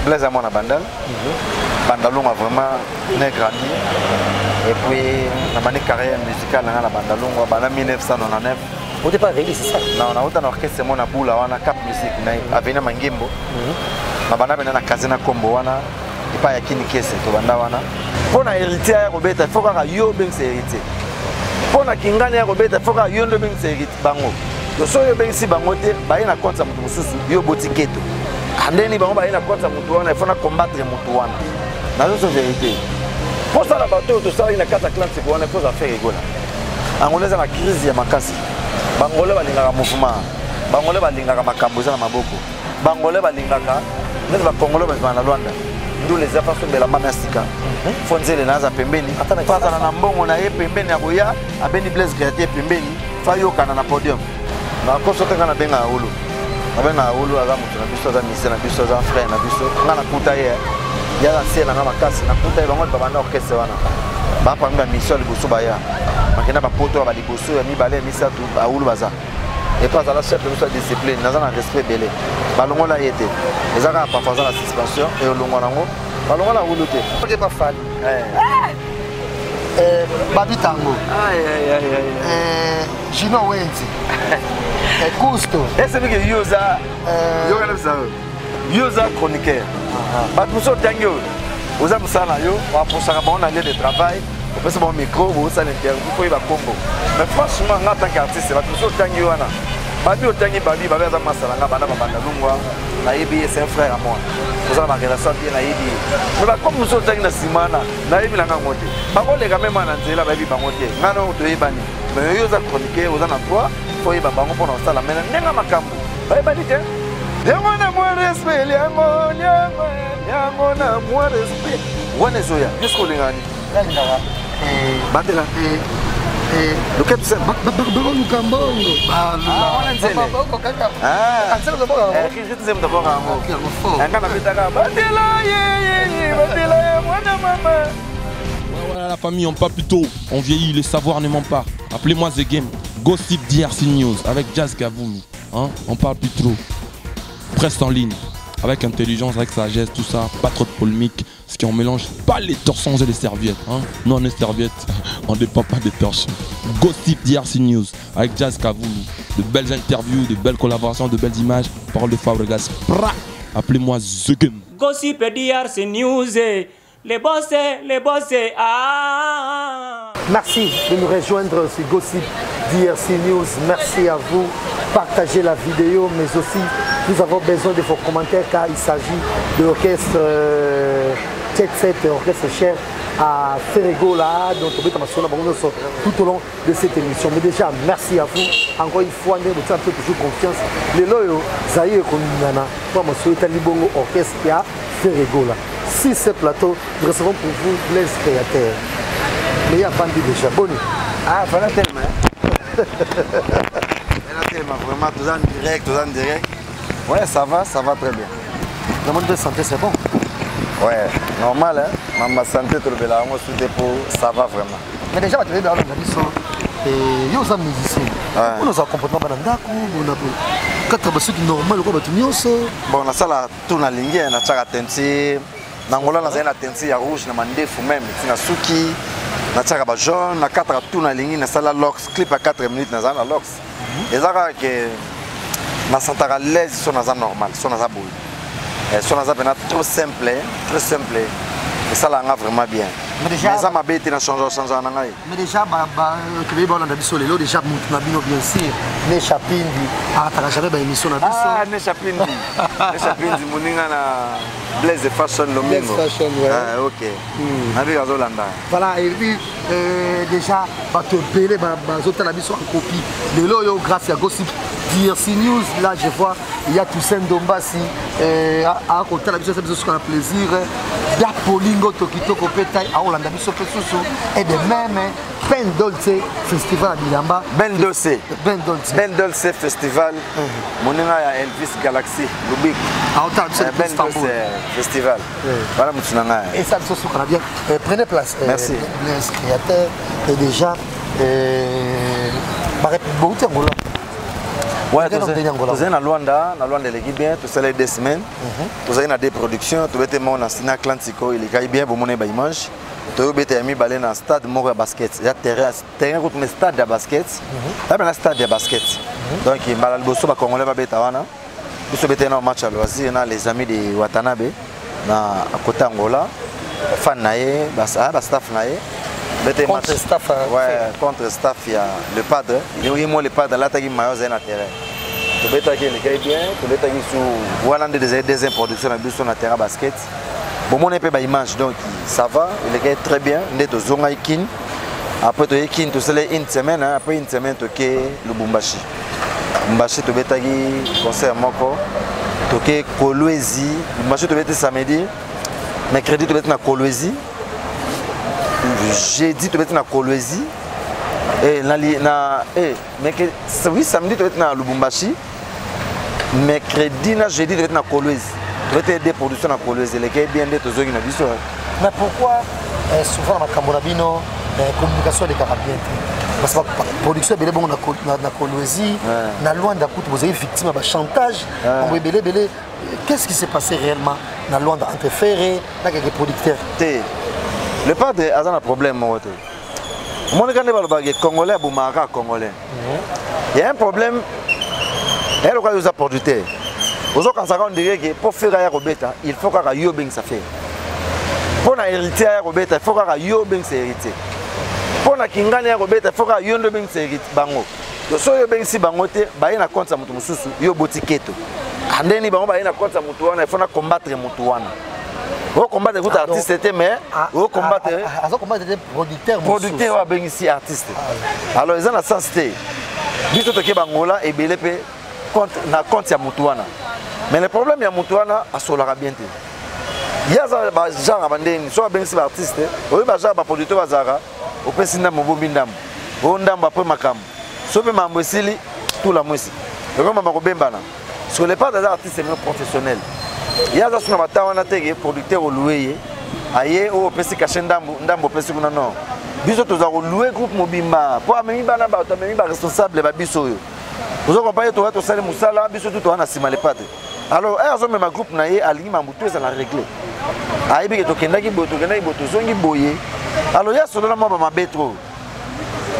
Blaise à moi, Bandal. Bandalon a vraiment grandi. Et puis, on a une carrière musicale dans la Bandalon en 1999. Au départ, c'est ça. Non, on a eu un orchestre mon aboula, on a cap musique, on a venu à Mangimbo. On a venu à Kazena Combo, on a pas yakini kese to banda wana. Pour na héritier ya Robeta, faut ka yo ben c'est héritier. Pour na kingana ya Robeta, faut ka yo ndo ben c'est héritier bango. To so yo ben si bango te, ba ina konta mutu mususu, yo botiketo. Andeni bango ba ina konta mutu wana, il faut na combattre mutu wana. Na zo vérité. Pour ça la bateau to ça ina kata clan c'est pour on faut faire rigola. Angoleza na crise ya makasi. Bangole balingaka mouvement, bangole balingaka makambo za na maboko, bangole balingaka neza bakongolo bazana Luanda ndu les affaires sont de la manasika fonzele naza pembeni pasa na mbongo na ye pembeni ya koya abeni Blaise Créateur pembeni fayokana na podium na koso tenga na benga ulu abenga ulu aza mutu na biso za mise na biso za frère na biso nga na kuta ye ya la sela na makasi na kuta ye bango babanda orchestre wana ba panga mission liboso baya makena ba poto ba liboso ya mibale misatu aulu baza et pas à la chef de notre discipline nous avons un respect belé balongo la yete les ara pas faisant la suspension et longo nango balongo la rouloté OK pas fan Babitango Gino Wenzi Cousto et c'est que yoza yoza chroniqueur ba tout ça tangyo oza musala yo wa posaka ba on a lieu de travail on peut mon micro ou ça l'interview pour y va combo mais franchement en tant qu'artiste ba tout ça tangyo wana babi otangi babi babi za masala nga bana babanda lungwa na yebi c'est un frère à moi vous avez ma relation bien na yebi mais ba comme nous otangi na simana na yebi na ngote ba ko le quand même na nzela babi bangote ngano to yebani mais yo za chroniquer oza na toi faut yeba bango pour na sala mais nenga makambo ba yebani te yango na moi respect yango na moi respect wana zoya jusqu'au lingani batela le cap ça Baron Lukambongo wana nzele anselo d'abord je t'aime d'abord ngana bitaka batela ye batela ye mwana mama. Voilà la famille, on parle plus tôt, on vieillit, le savoir ne ment pas. Appelez-moi The Game, Gossip DRC News avec Jazz Gavoulou. Hein? On parle plus trop. Presse en ligne, avec intelligence, avec sagesse, tout ça, pas trop de polémique. Ce qui on mélange pas les torsons et les serviettes. Hein? Nous on est serviettes, on ne dépend pas des torchons. Gossip DRC News avec Jazz Gavoulou. De belles interviews, de belles collaborations, de belles images. Parole de Fabregas. Appelez-moi The Game. Gossip DRC News. Les bossés, ah. Merci de nous rejoindre sur Gossip DRC News. Merci à vous. Partagez la vidéo, mais aussi nous avons besoin de vos commentaires car il s'agit de l'orchestre Jet Set, orchestre cher à Ferregola, donc tout au long de cette émission. Mais déjà, merci à vous. Encore une fois, nous avons toujours confiance. Les loyaux, Zaïe Konunana, pour me souhaiter Libongo orchestre à Ferregola. Si ce plateau, nous recevons pour vous Blaise Créateur. Mais il y a Bandi déjà. Bonne. Ah, voilà tellement. Vraiment, tout en direct. Ouais, ça va très bien. Le monde de santé, c'est bon. Ouais, normal, hein. Ma santé, tout le monde, ça va vraiment. Mais déjà, tu es dans la mission. Et il y a aussi des musiciens. On a un comportement on a quatre personnes qui normal, bon, on a ça là, tout na ligne, on a ça tenti. Nangola na zena tenti ya rouge na mandefu même, na suki, na ça ba jaune, na quatre tout na ligne, na sala lox, clip à 4 minutes na zana lox. Et ça que na santara l'aise sont na zana normal, sont na za boule. Et sont na za bena trop simple. Et ça là vraiment bien. Mais déjà ça m'a bête na changer na ngai. Mais déjà que les bonnes d'habitude les déjà monte na bino bien sûr. Ne chapindi ah t'as jamais ba émission na biso. Ah ne chapindi moninga na Blaise Fashion Lomingo. Blaise Fashion ouais. Ah OK. Avec Azolanda. Voilà et puis déjà ba te belé ba zota na biso en copie. Le loyo grâce à Gossip DRC News là je vois il y a Toussaint Dombasi à côté la biso ça biso qu'on a plaisir. Da Polingo Tokito Kopeta à Hollande biso pesusu et de même Ben Dolce Festival à Bilamba. Ben Dolce Festival. Moninga ya Elvis Galaxy Rubik. À Ottawa Ben Dolce Festival. Voilà mutunanga. Et ça biso qu'on a bien. Prenez place. Merci. Blaise Créateur et déjà beaucoup de Ouais, tu sais, na Luanda l'équipe bien, tu sais les 2 semaines. Tu sais, na des productions, tu veux mon ancien Atlantico, il est bien pour mon image. Tu veux mis balé dans stade mort à basket. Il y a terrain contre mes stade de basket. Là ben stade de basket. Donc il malal bosso ba congolais ba beta wana. Biso beta na match à loisir na les amis de Watanabe na côté Angola. Fan naé, ba staff naé. Contre staff. Ouais, contre staff il y a le padre. Il y a moi le padre là tagi maillot na terrain. Tu beta qui est bien, tu beta qui sous voilà des productions na biso na terrain basket. Bon, mon épée image donc ça va, il est très bien. On est au Zonga Ikin. Après tu Ikin, tu sais une semaine, après une semaine tu es Lubumbashi. Lubumbashi tu es tagi concert moko. Tu es Kolwezi. Lubumbashi tu es samedi. Mercredi tu es na Kolwezi. Jeudi tu es na Kolwezi. Et oui samedi tu es na Lubumbashi. Mercredi na jeudi tu es na Kolwezi. Tu veux des productions à Kolwezi, les gars bien d'être aux yeux. Mais pourquoi souvent dans Cambonabino, la communication est bien? Parce que la production est bon dans Kolwezi, dans Luanda, vous avez victime de chantage. Qu'est-ce qui s'est passé réellement dans Luanda entre Ferré et les producteurs? Le padre a un problème. Mon Congolais, Congolais. Il y a un problème. Il y a un producteur. Quand on dirait que pour faire un robeta, il faut qu'il y ait un fait. Pour hériter un robeta, il faut qu'il y ait un hérité. Pour qu'il y ait un robeta, il faut qu'il y ait un hérité. Donc, si il y a un hérité, il y a un compte à mutu mususu, il y a un botiqueto. Andeni bango ba ina compte à mutu wana, il faut combattre mutu wana. Au combattre les artistes mais au combattre les producteurs. Producteurs wa bengi artistes. Alors ils ont la sensité. Biso to ke bangola et belepe compte na compte ya mutu wana. Mais le problème il y a Moutouana à Solara bien. Il y a des gens qui sont des artistes, il y a des gens qui sont des artistes, il y a des gens qui sont des artistes, il y a des gens qui tout la musique. Sur les pas des artistes professionnels, il y a des gens qui sont producteurs loués, aïe au PC caché ndambo PC kuna non. Biso tous avons loué groupe Mobimba pour amener bana ba to amener ba responsable ba biso yo. Vous accompagnez toi to sale musala biso tout on a simale pas. Alors, elles ont même un groupe naïe à l'île Mamoutou, ça l'a réglé. Aïe, que tu kendaki boto, kendaki boto, zongi boye. Alors, il y a seulement moi ma bétro.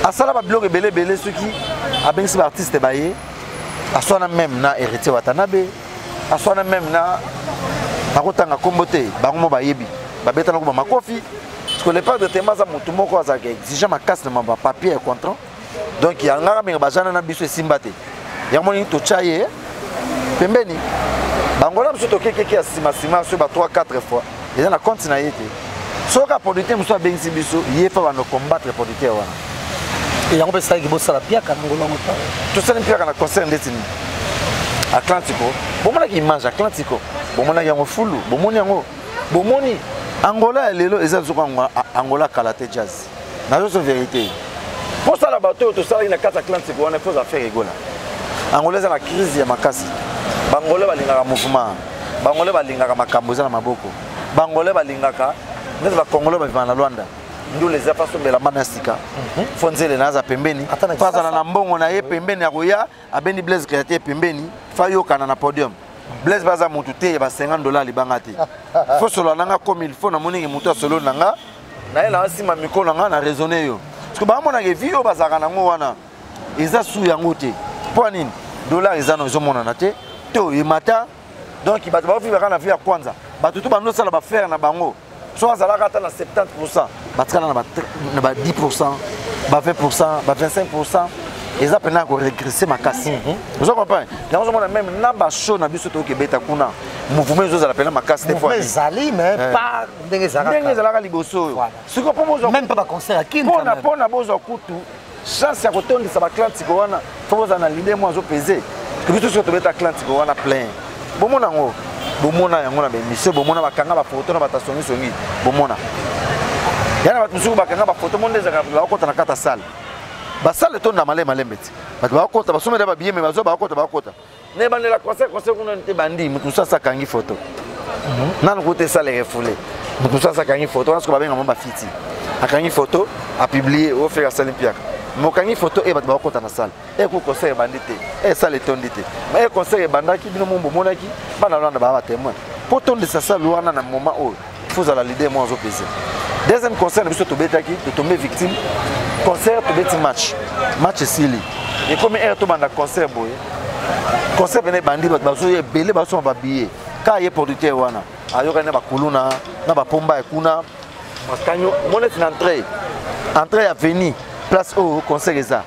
À ça là, blog belé belé ceux qui a bien ces artistes baillés. À soi même na héritier Watanabe. À soi même na Marotanga Kombote, Baromo Bayebi, Babeta na ma kofi. Parce que les pas de thèmes à Moutou moko azaka exige ma casse de ma papier et contrat. Donc il y a un ngara bajana na biso simbate. Il y a mon to chaye. Pembeni. Bangola mso toke keke ya sima sur 3-4 fois. Et dans la continue soka producteur mso bengisi biso yefa bano combattre producteur wana. Et on peut ça qui bossa la piaka ngolo mota. Tout ça piaka na concert ndetini. Atlantico. Bomona ki image Atlantico. Bomona yango fulu, bomoni yango. Bomoni Angola lelo ezazo Angola Kalate Jazz. Na zo vérité. Pour ça la bateau tout ça ina kata Atlantico on faut affaire egola. Angola za la crise ya makasi. Bangolais balingaka mouvement, Bangolais balingaka makambo za na maboko, Bangolais balingaka neza ba Congolais ba na Luanda. Ndio les afaso bela manasika. Fonzele naza pembeni. Paza na mbongo na ye pembeni akoya, abendi Blaise Créateur pembeni, fayo kana na podium. Blaise baza mutu te ba $50 libanga te. Faut solo nanga comme il faut na moningi mutu solo nanga. Na ela asima mikolo nanga na raisonner yo. Parce que ba mona ke vio bazaka nango wana. Eza su yango te. Pour nini? Dollar ezano ezomona na te. Et matin, donc il va vivre à la vie à Kwanza. Tout le monde va faire na bango. Soit ça va à 70%, bah 10%, bah 20%, bah 25%. Et ça peut régresser ma casse. Vous comprenez? Dans ce moment même, n'a chaud na biso to ke beta kuna. Mouvement zo la ma casse des fois. Mais ali mais pas ndengezalaka liboso. Ce que pour même pas concert à Kin. Pona bozo kutu. Chance ya kotondisa ba Atlantico wana. Faut za na l'idée moi zo peser. Que tout ce que tu Atlantico on a plein. Bomona ngo. Bomona yango na be monsieur bomona bakanga ba photo na batasongi songi. Bomona. Yana ba tusuku bakanga ba photo monde ezaka la kota na kata salle. Ba salle to na malé malembeti. Ba kota ba someda ba bien mais ba kota. Ne ba la concert kuna nte bandi mutu sasa kangi photo. Nan route salle refoulé. Mutu sasa kangi photo parce que ba benga mamba fiti. Akangi photo a publié au faire salle piaka. mokangi photo e bato bakota na salle e ko concert bandi te e salle tondi te mais concert bandaki bino mombo monaki bana landa ba témoin pour tondi sa salle wana na moment où faut à la leader moi zo plaisir deuxième concert biso to betaki to tomber victime concert to beti match sili et comme air to banda concert boy concert bene bandi bazo ye belé bazo ba billet ka ye producteur wana ayoka na bakuluna na bapomba ekuna maskanyo monete na entrée à venir place au concert eza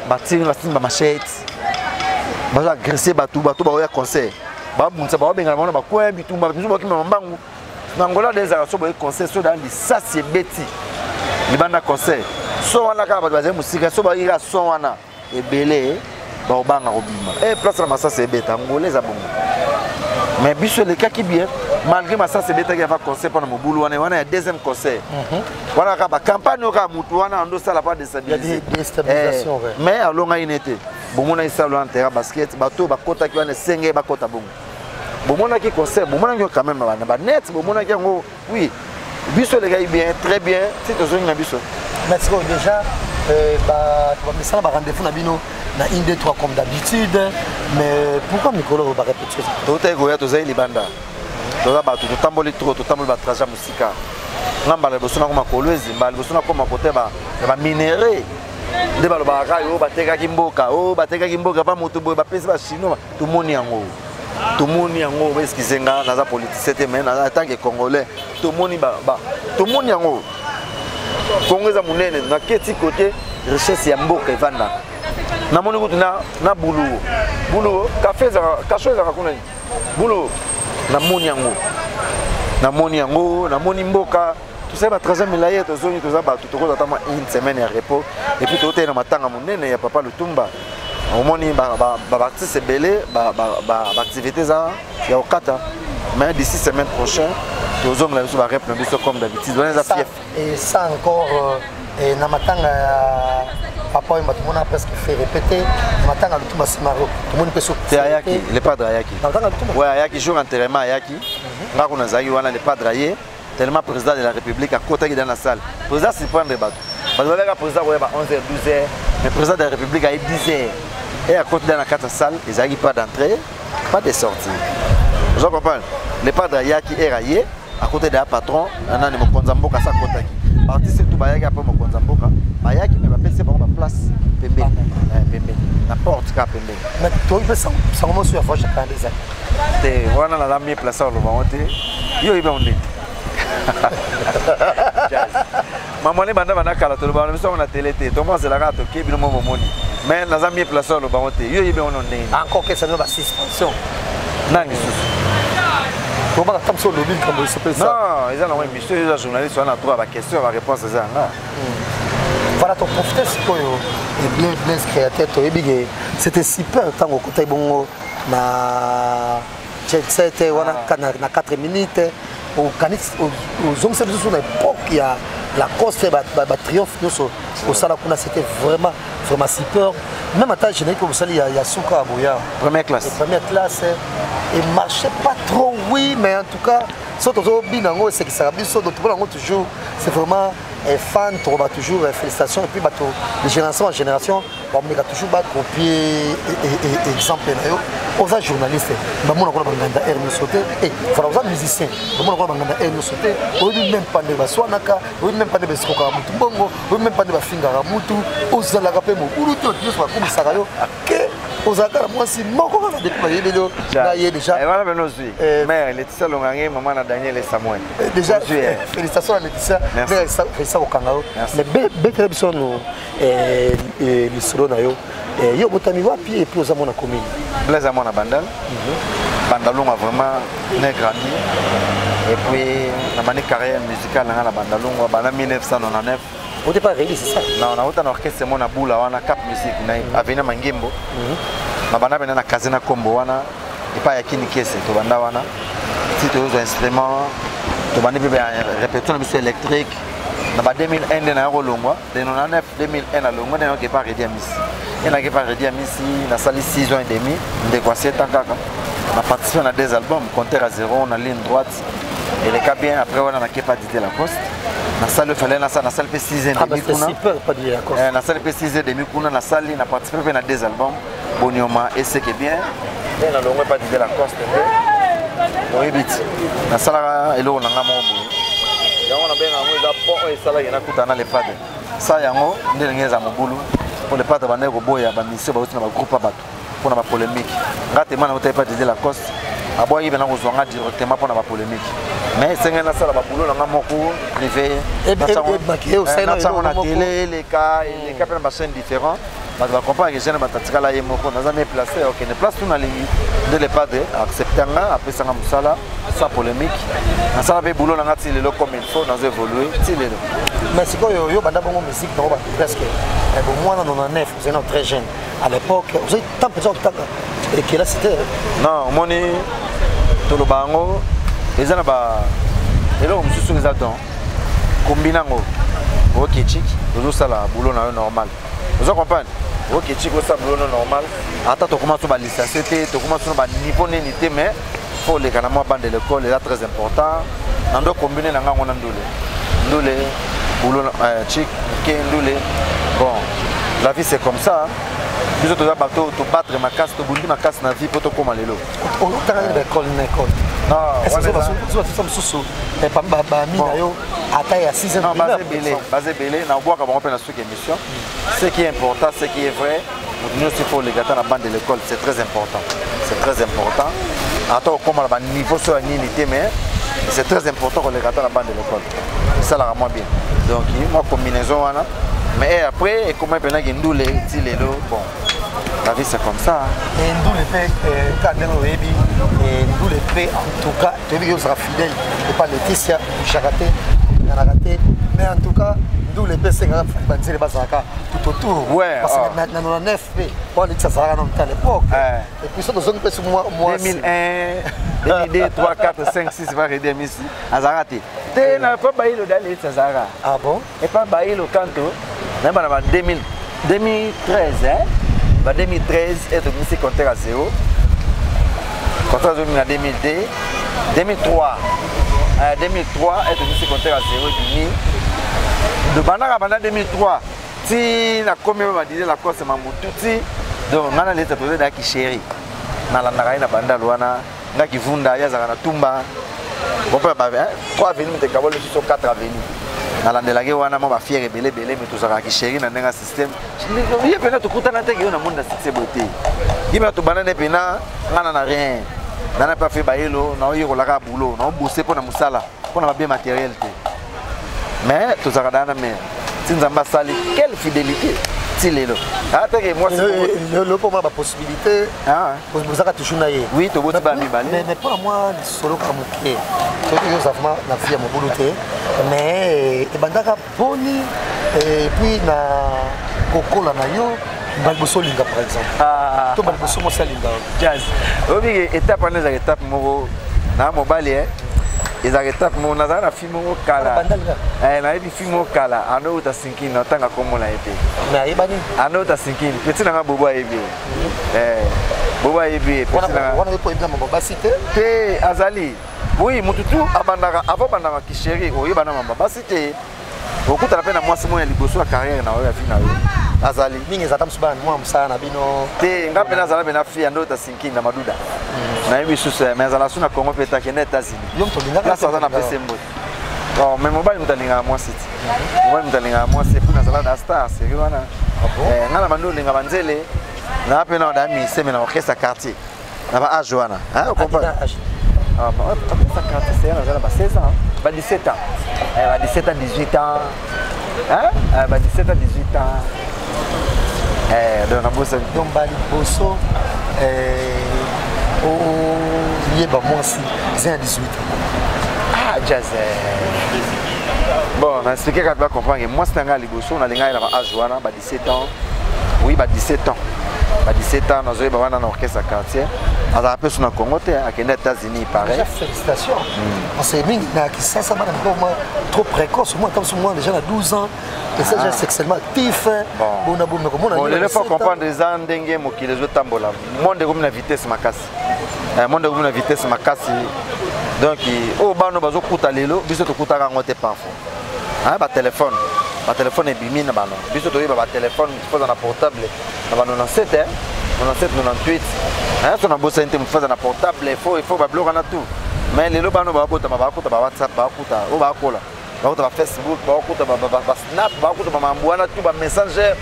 batiri na simba machette bazo agresser batu ba ya concert ba bunza ba benga na ba kwa bitumba bitumba bakima mbangu na ngola des araso ba concert so dans ça c'est beti libanda concert so wana ka ba baze musika so ba ira so wana ebele ba obanga obima et place na massa c'est beta ngolé za bongo mais biso le cas qui bien malgré massa c'est beta qui va concert pendant mobulu wana wana deuxième concert wana ka ba campagne ka mutu wana ndo sala pas déstabilisation mais alonga inete bomona isalo en terrain basket bato bakota ki wana senge bakota bongo bomona ki concert bomona ki quand même ba net bomona ki ngo oui biso le gars bien très bien c'est toujours une biso merci déjà bah tu vas me ça ba rendez-vous na bino na 1 2 3 comme d'habitude mais pourquoi Mikolo va répéter ça tout est goya to zai libanda to za ba to tamboli trop to tamboli ba traja musika ngamba le bosona koma kolwezi mbali bosona koma kote ba minéré de ba ba ka yo bateka kimboka bateka kimboka pa moto boy ba pesi ba chinois to moni yango eskizenga naza politicien te mais en tant que congolais to moni yango Congo za munene na keti côté richesse ya mboka evanda na moni kutu na bulu café za kasho za kuna bulu na moni yango na moni mboka tout ça ba 30 000 to zoni to za ba to ko tama une semaine ya repos et puis to te na matanga munene ya papa Lutumba au moni ba artiste belé ba activité za ya okata mais d'ici semaine prochaine les hommes là ils vont répondre comme d'habitude et ça encore et na matanga papa il m'a tout monde presque fait répéter matanga Lutumba Simaro tout le monde peut c'est Ayaki le padre Ayaki ouais Ayaki jour enterrement Ayaki ngako na zaki wana le padre Ayé tellement président de la République à côté dans la salle président c'est prendre bateau parce que le président ouais 11h 12h mais président de la République à 10h et à côté dans la quatre salle ils n'arrivent pas d'entrée pas de sortie je comprends le padre Ayaki est raillé à côté d'un patron, on a des Mokonzamboka sa kotaki. Artiste tout bayaki après Mokonzamboka, bayaki mais ba PC ba place pembe. Pembe. N'importe quoi pembe. Mais toi il peut ça comment sur fois chaque année ça. Te wana la mieux place au Lobanté. Yo ibe onde. Maman ne banda bana kala to Lobanté, mais on a télé té. Thomas la rato ke bino mo moni. Mais na za mieux place au Lobanté. Yo ibe onde. Encore que ça ne va suspension. Nani comment la table sur le ligne comme il s'appelle ça non ils ont un monsieur les journalistes on a trois questions la réponse c'est ça voilà ton professeur c'est quoi et bien créateur toi et c'était super tant au côté bon na c'était on a na 4 minutes au canis aux hommes c'est sur l'époque il y a la course ba triomphe au Salakuna c'était vraiment super même à ta générique comme ça il y a Souka Aboya première classe et marchait pas trop oui mais en tout cas surtout binango c'est que ça rabis surtout toujours c'est vraiment fan trouve toujours félicitations et puis bateau de génération en génération on me toujours pas copier exemple aux journalistes bah mon on banganda air nous sauter et voilà aux musiciens mon on banganda air nous sauter au même pas de baswanaka au même pas de beskoka mutumbongo au même pas de bafinga mutu aux la rapé mo uruto tous va comme ça yo que aux akara moi si moko na depuis vidéo là y est déjà et voilà ben nous mère Laetitia Longangé maman na Daniel Samuel déjà félicitations à Laetitia ça au Kangao mais bête biso no lisolo na yo yo botami wapi et puis aux amona commune Blaise Amona Bandal Bandalon a vraiment né grandi et puis la manière carrière musicale na Bandalon en 1999 au départ réalisé ça non on a autant orchestre mon abula wana cap musique na avena mangimbo na bana bena na kazena kombo wana et pas yakini kese to banda wana si to uso instrument to bani bebe répétition de musique électrique na ba 2001 na rolongwa 2009 2001 na longwa na ke pas ready à Missi et na ke pas ready à Missi na sali 6 ans et demi de quoi 7 ans kaka na participé à 2 albums compteur à zéro na ligne droite Et les cas bien, après, on a pas Didier Lacoste. La salle, il fallait la salle 6 Ah, mais c'est super, pas Didier Lacoste. La salle 6 demi, la salle, il a participé à 2 albums. Bonioma, et c'est que bien. Il n'a pas Didier Lacoste. Oui, vite. La salle, il a un peu. Il y a un peu de salle, il y a un peu de padres. Ça, il y a un peu de boulot. Pour les padres, il y a un peu de mission, il y a un groupe pour la polémique. Il y a un peu de Didier Lacoste. Abo il va nous rejoindre directement pour la polémique. Mais c'est un salle à boulot, on a beaucoup privé. Et on a télé, les cas pour ma chaîne différents. On va comprendre que j'ai un batatika là, on a mis placé, ok, ne place tout dans les de les pas accepter après ça musala sans polémique. On ça avait boulot on a tiré le comme il faut, on a évolué, tiré. Mais c'est quoi yo banda bongo musique dans presque bon moi dans 99, vous êtes très jeune. À l'époque, vous êtes tant petit et quelle c'était? Non, mon tout le bango, les gens là-bas, et là on se souvient d'adon, combinango, ok chic, tout ça là, boulot normal. Vous comprenez? Ok chic, ça boulot normal. Attends, tu commences à licencier, tu commences à niveau n'unité, mais faut les canaux bande de l'école, c'est très important. On doit combiner dans on a ndolé, boulot chic, ndolé. Bon, la vie c'est comme ça. Nous autres bateau, tu battre ma casse, tu bouger ma casse dans la vie pour te commander l'eau. On travaille dans l'école, non. Est-ce que c'est sous et pas yo à taille à 6 ans. Non, basé belé, na bois comme on peut dans cette émission. Ce qui est important, ce qui est vrai, nous aussi faut les gâter la bande de l'école, c'est très important. C'est très important. Attends comment la niveau sur la unité mais c'est très important qu'on les gâte la bande de l'école. Ça la rend bien. Donc moi combinaison là. Mais après, comment on peut dire que bon, la vie c'est comme ça. Et nous les fait, quand on est et nous les fait en tout cas, tu veux sera fidèle, et pas Laetitia, Charaté, mais en tout cas, nous les fait, c'est tout autour. Ouais. Parce que dans la 9, on dit que ça sera dans l'époque. Et puis ça, nous sommes sur moi. 2001, 2002, 3, 4, 5, 6, va aider ici. Azarate. Tu n'as pas baillé le d'aller, Sazara. Ah bon? Et pas baillé le canto. Même en 2013, hein? 2013, et tu mis compteur à 0. Compteur à 2002. 2003, et tu mis compteur à 0. De Banara 2003, si la commune va dire la cause c'est Mamoutou, donc on a les posé d'Aki chéri. Dans la Naraïna Banda Luana, Naki Vunda, Yazara Tumba. Bon, 3 avenues, mais tu as sur 4 avenues. Dans la délaguée, on a ma fière et belé, mais tout ça qui chéri dans un système. Il y a peut-être tout le temps dans monde de beauté. Il y a tout le monde on n'a rien. On n'a pas fait bailo, on a eu le boulot, on a bossé pour la moussala, on a bien matériel. Mais tout ça dans la main. Si nous avons sali, quelle fidélité. Moi, le pour moi, la possibilité, vous avez toujours naïe. Oui, tu as mais pour moi, solo comme qui est. Tu as la vie à mon boulot. Mais, et bandaka boni, et puis, na coco la nayo, balboso linga par exemple. Tu balboso mo salinga. Jazz. Oui, étape en étape, na mobile. Les étapes, on a un film au Kala. On a un film au Kala. On a un sinkin, on a un comme on a été. Mais il y a un sinkin. Petit n'a pas Boba Ebi. Boba Ebi. On a un Boba Cité. Té Azali. Oui, Moutoutou, avant Bandara qui chérit, oui, Bandara Boba Cité. Beaucoup de la peine à moi, c'est moi, il y a une carrière dans la vie. Azali. Mingi zatam suban moi msana bino. Té ngapi na zala bena fi ando ta sinkin na maduda. Na hivi susa mais zala suna Congo peta kene États-Unis. Yom to linga ça na pese mbo. Oh mais mobile mutalinga moi city. Mobile mutalinga moi c'est pour na zala da star c'est wana. Ngala mando linga banzele. Na pe na da mi sema na orchestre quartier. Na ba ajoana. Hein, on comprend. Ah bah orchestre quartier c'est na zala ba 16 ans, ba 17 ans. Ba 17 ans 18 ans. Hein? Ba 17 ans 18 ans. Donc Bali Bosso, moi aussi, c'est 18 ans. Ah, jazz. Bon, on a expliqué qu'on doit comprendre que moi, c'est un gars Bosso, on a les gars à Joana, 17 ans. Oui, 17 ans. 17 ans, nous avons un orchestre à quartier. On a un peu sur le Congo, à les États-Unis, pareil. Félicitations. On s'est mis ça m'a trop précoce. Moi, comme moi, déjà à 12 ans, et ça, j'ai sexuellement actif. Bon, il faut comprendre les gens qui les autres tambola. Le monde est comme la vitesse, ma casse. Le monde est comme la vitesse, ma casse. Donc au bano bazo kuta lelo biso to kuta ka ngote parfois hein ba téléphone est bimi na bano biso to ba téléphone tu na portable na bano 97 hein 97 98 hein so na bossa inte mfaza na portable il faut ba bloquer na tout mais lelo bano ba bota ba kuta ba WhatsApp ba kuta o ba kola ba kuta ba Facebook ba kuta ba Snap ba kuta ba mambuana tout ba Messenger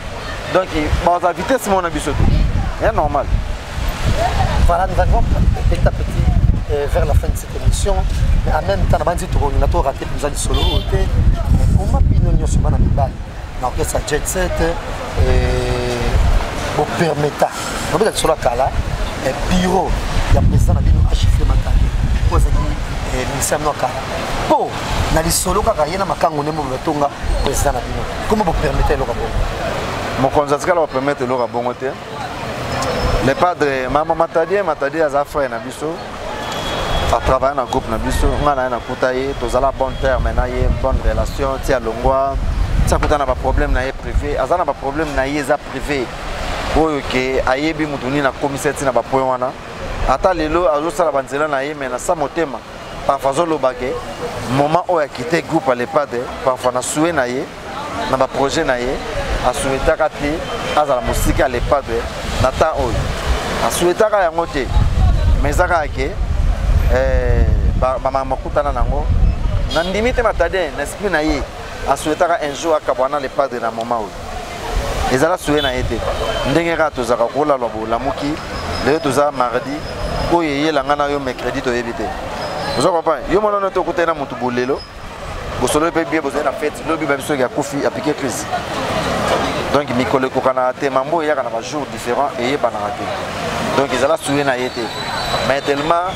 donc ba za vitesse mon biso tout c'est normal. Voilà, nous arrivons petit à petit vers la fin de cette émission. Mais en même temps, on a dit que nous avons raté plus de solo. On a pu nous sur la Bible. Donc, ça jet set et permettre. On peut être sur la cala. Et bureau, il y a président à chiffrer ma cala. Pour ça, il y a ministère de la cala. Pour les solo, il y a un macango de Mouvetonga, président de la Bible. Comment vous permettez le rapport? Mon conseil, c'est de permettre le rapport. Les padres, maman Matadi a sa frère Nabiso, a travaillé dans le groupe Nabiso, on a un coutaillé, tous à la bonne terme, on a une bonne relation, tia longwa, ça coûte un problème na privé, azana pas problème na yeza privé. Oyo ke ayebi mutuni na commissaire na ba point wana. Ata lelo azo sala banzela na yeme na sa motema. Parfois lo bagé, moment où a quitté groupe les padres, parfois na souhait na ye, na ba projet na ye, a souhaité kati azala musique à les padres. Nata oyo asuetaka yango te mais ezaka ke bamamokutana nango na ndimi te Matadi na esprit na ye asuetaka un jour akabwana le padre na moment oyo ezala sue na ye te ndenge kaka tozaka kolalwa bolamuki lelo toza mardi oyo eyelanga na yo mercredi toyebi te oza comprendre yo monono tokutana motu bolelo bosolo mpe bie bozali na fete lobi babiso akufi apike crise. Donc mikolo kokana te mambo yaka na ba jours différents et banana te. Donc ils alla soué na yete. Mais tellement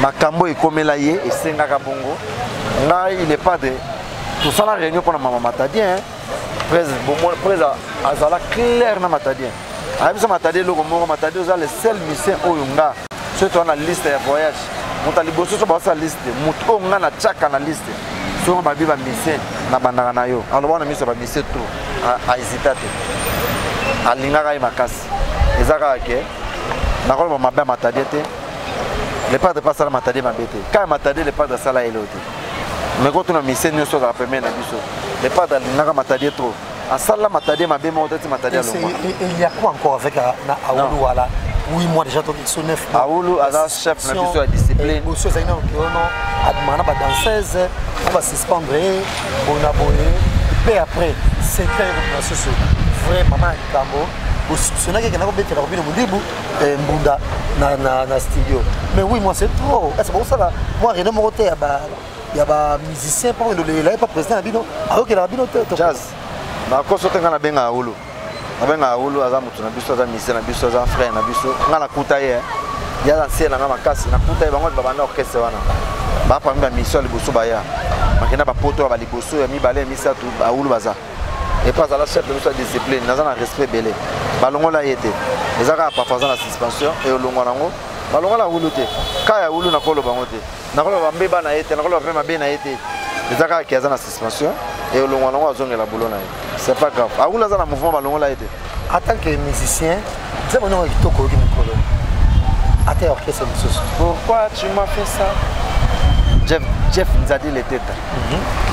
makambo ekomela ye et sengaka bongo. Là il est pas de tout ça la réunion pour maman Matadi hein. Près azala clair na Matadi. Avec ça Matadi logo moko Matadi oza le seul musicien oyunga. Surtout na liste ya voyage. Mutali bosso so ba sa liste. Muto nga na chaka na liste. So ba biba musicien na bandaka na yo. Alors wana miso ba musicien tout. A hésité à l'ingara et Makas. Les Araké, n'a pas ma belle Matadi. Les pas de passer à Matadi ma bête. Quand Matadi, les pas de Sala et l'autre. Mais quand on a mis ces news sur la première, les pas de l'ingara Matadi trop. À Sala Matadi ma bête, Matadi à l'ombre. Il y a quoi encore avec Aoulou là? Oui, moi déjà, sur 9 mois. Aoulou, à chef, la mission à discipline. Monsieur Zaino, on a demandé à danseuse, on va suspendre, on a boyé. Et après, c'est un vrai maman Kambo. Ce n'est pas que je suis dans le studio. Mais oui, moi c'est trop. C'est pour ça que moi, je suis il y a des musiciens, il n'y a pas président de Bino. Alors qu'il y a un jazz. Je suis un peu à Oulu. Je suis à Oulu, je suis un musicien, je suis un frère, je suis un koutaye. Il y a un ciel, il y a un casse, il y a un koutaye, il y a un orchestre. Ba pa mba mission liboso baya makena ba poto ba liboso ya mibale misa tu ba ulu baza et pas à la chef de notre discipline naza na respect belé balongola yete ezaka pa faza na suspension et olongola ngo balongola ulu te kaya ulu na kolo bango te na kolo ba mbeba na yete na kolo ba mabe na yete ezaka kiaza na suspension et olongola ngo azongela boulot na yete c'est pas grave aula za na mouvement balongola yete en tant que musicien c'est mon nom kitoko ki mukolo ate orchestre mususu. Pourquoi tu m'as fait ça? Jeff nous a dit les têtes.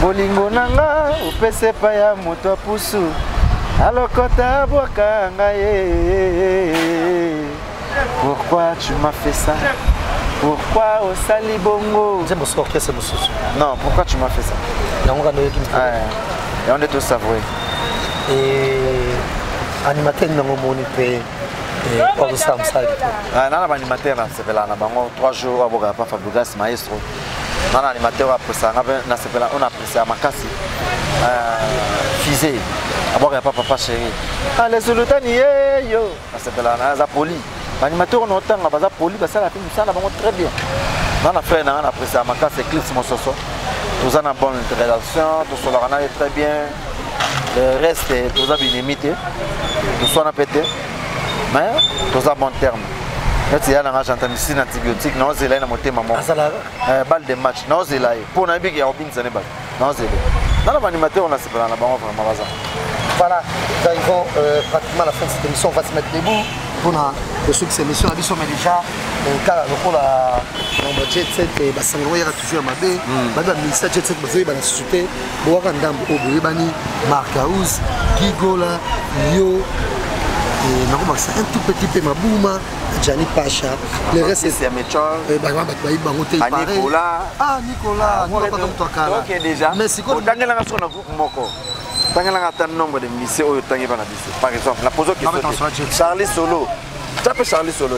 Bolingo nanga upese pa ya moto pusu. Alokota boka ngaye. Pourquoi tu m'as fait ça? Pourquoi au sali bongo? J'aime beaucoup orchestre mususu. Non, pourquoi tu m'as fait ça? Yango ngano yeki mukolo. Et on est tous avoués. Et animateur nango moni pe on ça me ça. Ah non, l'animateur c'est là na bango 3 jours aboka pa Fabrice maestro. Non, l'animateur après ça on a apprécié à Makasi. Fisé. Aboka pa papa chéri. Ah les sultani yo. C'est là na poli. L'animateur on entend baza poli ba ça la film ça la bango très bien. On a fait on a apprécié à Makasi Eclipse Mososo. Tous en bonne relation, tous on a très bien. Le reste tous a bien imité. Tous on a pété. Mais tous à bon terme. Il y a un agent de antibiotique, non, c'est là une montée maman. Balle de match, non, c'est là. Pour un big, il y a Robin Zanebal. Non, c'est là. Dans l'animateur, on a séparé la banque vraiment. Voilà, nous arrivons pratiquement à la fin de cette émission. On va se mettre debout pour le succès. Monsieur, on a dit déjà kaka lokola na jet set basangelo yaka toujours ya mabe baba ministère jet set bazoyeba na société boaka ndambo oyo boyebani Mark House Gigola yo nakomakisa un tout petit peu Mabouma Gianni Pacha le reste c'est Méchor bango te pareil Nicolas ok déjà mais otangela nga sona groupe moko tangela nga tan nombre de musiciens oyo tangi bana biso par exemple la pose question Charlie Solo tape Charlie Solo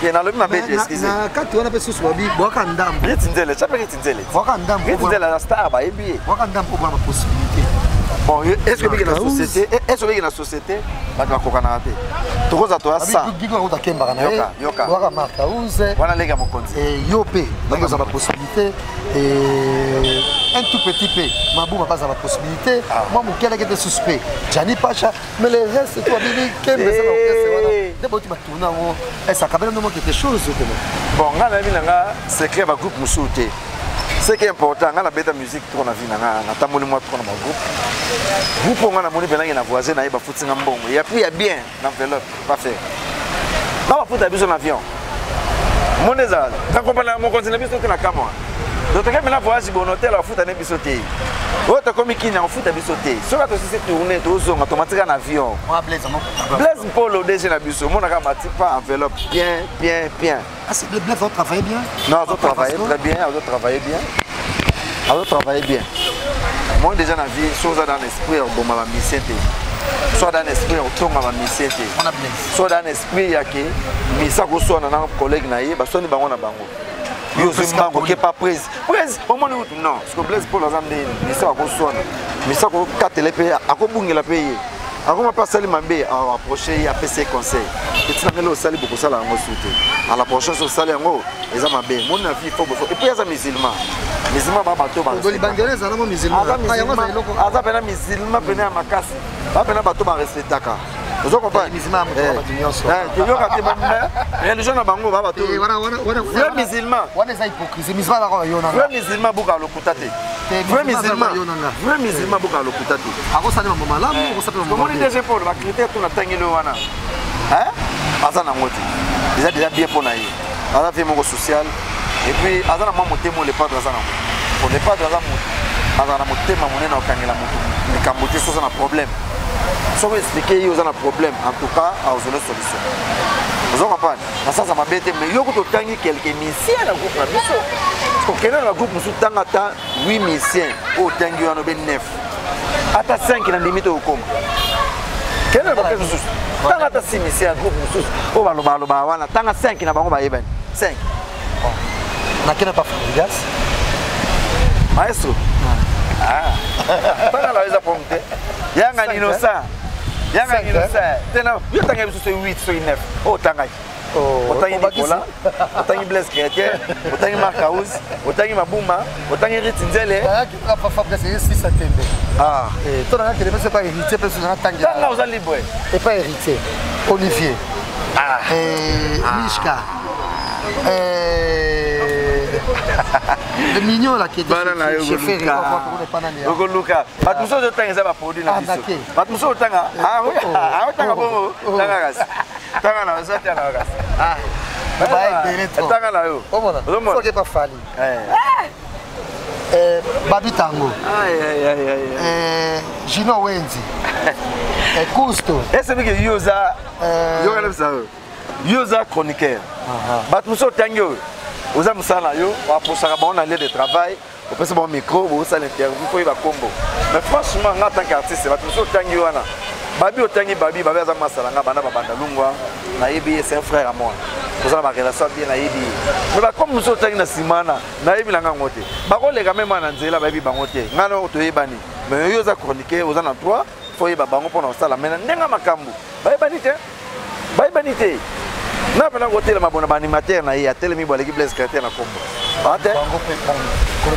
et na lobi mabe excusez na kati wana pe susu babi boaka ndambo retinzele tape retinzele boaka ndambo retinzele la star ba ebi boaka ndambo ba possibilité. Bon, est-ce que la société, est-ce que la société va te kokana te? Tokoza to asa. Gigo uta kembara na yoka. Boaka Mark House. Wana lega mon compte. Yopé, donc ça va possibilité et un tout petit peu Mabouma pas la possibilité. Moi mon kele était suspect. Gianni Pacha, mais le reste toi bibi kembe ça l'orchestre. D'abord tu vas tourner et ça capable de quelque chose. Bon, ngana binanga secret ba groupe Musouté. Ce qui est important, on a bête musique trop na vie na tamoli moi trop na groupe. Groupe on a moni benanga na voisin na ba futinga mbongo. Et puis il y a bien l'enveloppe pas faire. Na ba futa biso na avion. Moneza, quand compagnie mon continue biso na kama. Donc quand même la voyage bon hôtel la futa na biso te. Ota komi kina on futa biso te. So ka to si tourner to zo automatique na avion. Blaise Polo déjà na biso. Mon na ka mati pas enveloppe bien. Ah, c'est le Blaise, on travaille bien? Non, on travaille très bien, on travaille bien. On travaille bien. Moi, déjà, dans la vie, soit dans l'esprit, on va mission. Soit dans l'esprit, on va mission. Soit dans l'esprit, il y a que, mais ça, on soit un collègue, on va bango. Yo, c'est un bango qui n'est pas prise. Prise, au moins, non. Parce que Blaise Paul, mais ça, on soit. Mais ça, on va 4 LP, à quoi on va payer? Alors, on va pas saluer Mambé à approcher et à passer conseil. Et tu n'as pas salué beaucoup ça là en souté. À la prochaine chose saluer en haut, ils ont Mambé. Mon avis faut et puis il y a des musulmans. Musulmans va bateau ba. Les Bangalais ça non musulmans. Asa pena musulman pena makasi. Ba pena bateau ba respecter ka. Vous comprenez? Musulmans ba nyonso. Tu veux ka te bamba. Religion na bango ba bateau. Vrai musulman. Wana za hypocrisie. Musulman la yona. Vrai musulman buka lokutate. Vrai musulman buka lokutate. Ako sali mambo malamu, ako sali mambo. Comment déjà pour la critère tout na tangelo wana. Hein? Azana ngoti. Déjà bien pour naïe. Azana fait mon social et puis azana moi motemo le padre azana. Pour le padre azana motema monena okangela mutu. Le kambote ça na problème. So expliquer yo azana problème en tout cas à une solution. Vous comprenez? Ça m'a bête mais yo ko tangi quelques missions na groupe na biso. Parce que dans le groupe musu tanga ta 8 missions au tangi wana be 9. Ata 5 na limite au combo. Quel est le problème? Tanga ta 6 missions groupe musu. O baloba wana tanga 5 na bango ba yebani. 5. Na kena pas Fabregas. Maestro. Tanga la weza ponte. Yanga ninosa. Tena yo tanga biso 8 sur 9. O tanga. Otangi Nicolas, otangi Blaise Chrétien, otangi Mark House, otangi Mabouma, otangi Ritinzele. Ah, toi là, tu ne sais pas hériter parce que tu as tangi. Tanga aux libre. Et pas héritier. Olivier. Mishka. Le mignon là qui est chef Luka. Batuso de tanga ça va produire na biso. Batuso tanga. Tanga bon. Tanga na ça tanga na gas. Tanga na yo. Faut que pas fali. Babi Tango. Gino Wenzi. Cousto. Est-ce que yoza yoza chroniqueur. Batuso tango. Oza musala yo, pour ça on a lieu de travail, on peut se bon micro, on ça l'interview, faut y va combo. Mais franchement, en tant qu'artiste, c'est tout ça tangi wana. Babi otangi babi za masala nga bana babanda lungwa, na yebi c'est un frère à moi. Pour ça ma relation bien na yebi. Mais ba comme nous otangi na simana, na yebi langa ngote. Ba ko le quand même na nzela babi bangote. Ngano to yebani. Mais yo za chroniquer, oza na toi, faut y ba bango pour na sala mena nenga makambu. Ba yebani te. Ba yebani te. Na pena côté ma bonne animateur na ya télé mi bo l'équipe Blaise Chrétien na combo. Ate.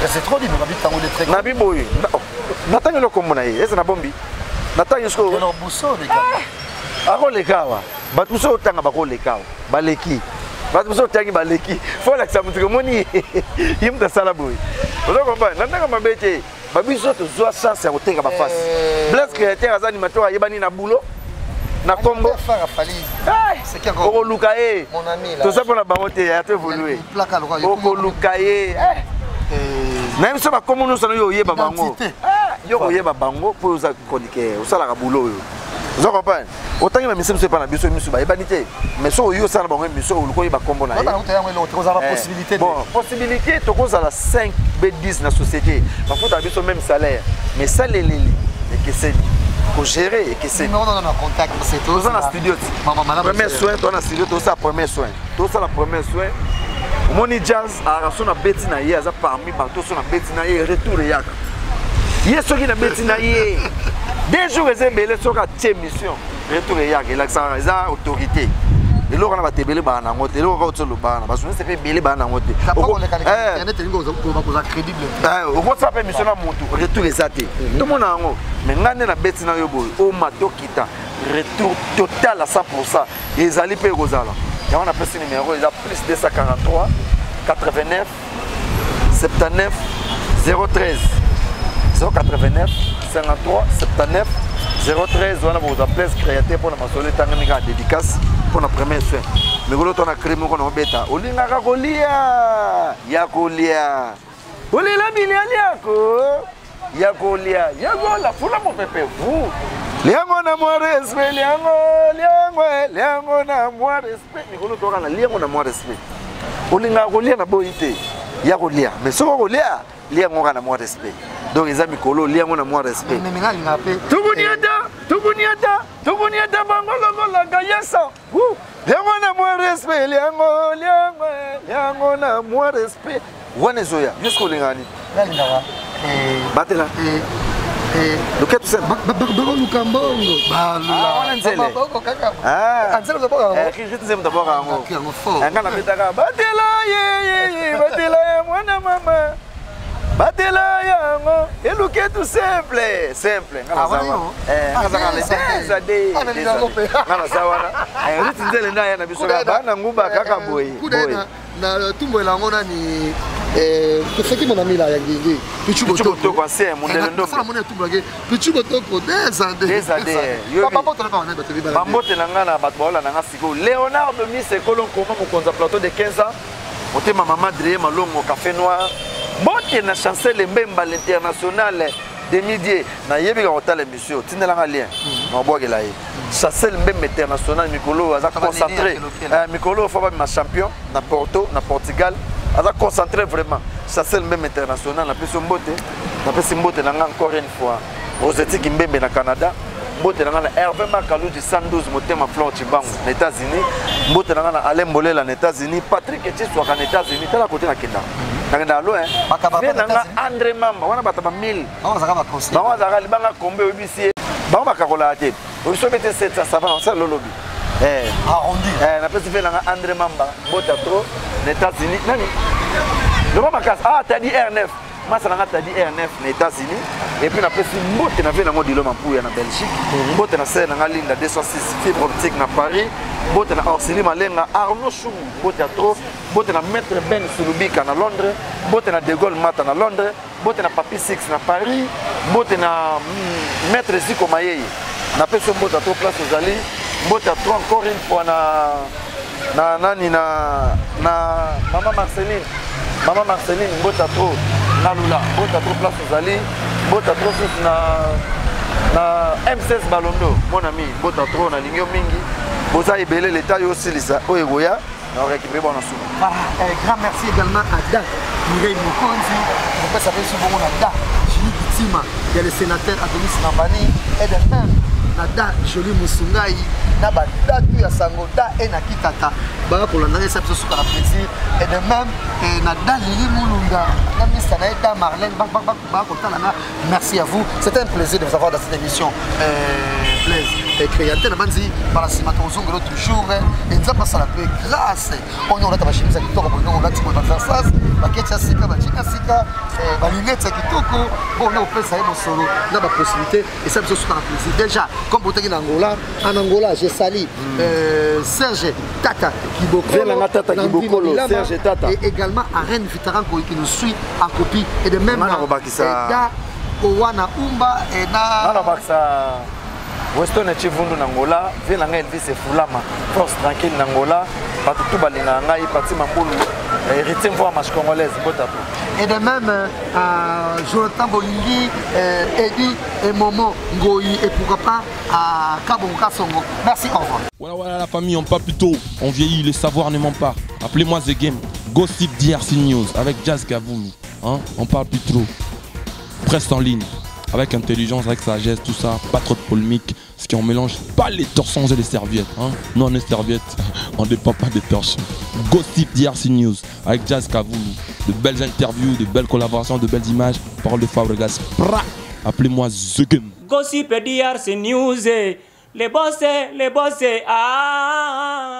C'est trop dit mais Babi Tango de très. Na bi boy. Na tangi lo combo na ye. Est-ce na bombi? Na tangi sko. No buso de ka. Ako lekawa. Batu so tanga bako lekawa. Baleki. Batu so tangi baleki. Faut la que mutu moni. Yimta sala boy. Vous comprenez? Na tanga mabete. Babi so to zo chance ya kotenga ba face. Blaise Chrétien azani matoa yebani na boulot. na Congo. C'est qui encore? Okoluka ye. Mon ami là. Tout ça pour la bango te ya te évoluer. Okoluka ye. Même si ba comme nous ça yo yeba bango. Yo yeba bango pour za chroniquer. Osala ka boulot yo. Vous comprenez? Autant que monsieur pas na biso misu ba ebanité. Mais so yo ça na bango misu oluko yeba kombo na ye. Possibilité. Bon, possibilité to cause à la 5 B10 na société. Ba faut ta biso même salaire. Mais ça les et que c'est pour gérer et que c'est non contact c'est tout ça dans studio. Premier soin, toi dans studio, tout ça premier soin. Tout ça la premier soin. Moni jazz a raison na beti na ye aza parmi bato so na beti na ye retour yaka. Yeso ki na beti na ye. Des jours ezembele so ka tie mission. Retour yaka, il a ça autorité. Et là on va te belé ba na ngote, là on va te lo ba na. Parce que c'est fait belé ba na ngote. Internet lingo za crédible. On va faire mission na moto, retour ezate. Tout monde na ngo. Mais ngane na beti na yo boy, o matokita, retour total à 100%. Et ezali pe kozala. Et on appelle ce numéro, il a plus 243 89 79 013 089 53 79 013. On a vos appels créatifs pour la maçonnerie tanganyika dédicace pour la première soin. Mais quand on a créé mon bêta, on a ragolia, yakolia, on est la bilialiako, yakolia, yakola, pour la mon pépé, vous. Liango na moi respect, liango na moi respect. Nikolo toka na liango na moi respect. Olinga kolia na boité. Ya kolia. Mais soko kolia, liango na moi respect. Donc les amis kolo liango na moi respect. Mais nga linga pe. Tuguniata bangolo la gayesa. Liango na moi respect, liango na moi respect. Wane zoya, jusqu'au lingani. Nga linga wa. Batela. Le cas tout ça. Bako lukambongo. Ah, nzele. Ah, nzele d'abord. Je te aime d'abord à moi. Nga na betaka batela ye batela ya mwana mama. Batela yango. Et le cas tout simple. Nga na sawa. Nga na les ade. Nga na sawa na. Ruti nzele na ya na biso ba na nguba kaka boy. Na tumbo la ngona ni c'est qui mon ami là Yangi Pichu Botoko c'est mon ndo fala mon tumbo ke Pichu Botoko des années papa to pas na bato bibala bambote na ngana bato baola na ngasiko Leonardo Mise Kolon koma mo konza plateau de 15 ans otema mama Drie Malongo café noir bote na chancel Mbemba l'international de midi na yebi ka hôtel monsieur tindela nga lien na boagela ye chancel Mbemba international Mikolo aza concentré Mikolo fa ba ma champion na Porto na Portugal aza concentré vraiment chancel Mbemba international na peso mbote na nga encore une fois aux éthiques Mbemba na Canada mbote na nga na Hervé Makalou du 112 motema Flore Chibango na États-Unis mbote na nga na Alain Bolela na États-Unis Patrick Etiswa na États-Unis tala côté na Kenda na lo hein na nga André Mamba wana bataba 1000 bawa zaka libanga kombe obisi bawa bakakola te obiso bete 700 ça va ça lolobi arrondi na pesi fe na nga André Mamba bota trop na États-Unis nani le mama casse t'as dit R9 masa na nga t'as dit R9 na États-Unis et puis na pesi mbote na ve na ngo dilo mampuya na Belgique mbote na se na nga Linda 206 fibre optique na Paris mbote na Orsini Malenga Arnaud Chou mbote trop mbote na Maître Ben Sulubika na Londres mbote na De Gaulle Mata na Londres mbote na Papi Six na Paris mbote na Maître Ziko Mayeye na pesi mbote trop place ozali mbote trop encore une fois na nani na Maman Marceline mbota trop na Lula mbota trop place ozali mbota trop sous na M16 Balondo mon ami mbota trop na lingio mingi boza ebele l'état yo silisa oyegoya na récupérer bon ensemble. Grand merci également à Da Mireille Mokonzi on peut savoir si bon on a Da Jini Bitima il y a le sénateur Adonis Nambani et de même Nada Jolie Musungai na ba Da tu ya sango Da et na kitata ba ko landa ça peut se faire plaisir et de même Nada Lili Mulunga na Mr Naïda Marlène ba ko tala merci à vous c'est un plaisir de vous avoir dans cette émission Blaise et créateur manzi par la cima tozongolo toujours et ça passe à la paix grâce on aura ta machine ça kitoko on a ti dans face ba ketcha sika ba chika sika ba lunette kitoko bon on peut ça mon solo na ba possibilité et ça peut se faire plaisir déjà comme pour en Angola j'ai sali Serge Tata Kibokolo Serge Tata et également Arène Vitaranko qui nous suit en copie et de même Mana Owana Umba et na Weston et Chivundu Nangola, Vilanga Elvis et Fulama, Force Tranquille Nangola, Patutu Balinanga, Pati Mamboulou, héritier voir match congolaise, Botapo. Et de même à Jonathan Bolingi, Eddie et Momo Ngoyi et pourquoi pas à Kabonga Songo. Merci, au revoir. Voilà la famille, on parle plus tôt, on vieillit, le savoir ne ment pas. Appelez-moi The Game, Gossip DRC News avec Jazz Gavoumi. Hein? On parle plus trop. Presse en ligne, avec intelligence, avec sagesse, tout ça, pas trop de polémique. Parce qu'on mélange pas les torchons et les serviettes. Hein? Nous on est serviettes, on ne dépend pas des torchons. Gossip DRC News avec Jazz Gavoumi. De belles interviews, de belles collaborations, de belles images. Parole de Fabregas. Appelez-moi The Game. Gossip DRC News, les boss, ah.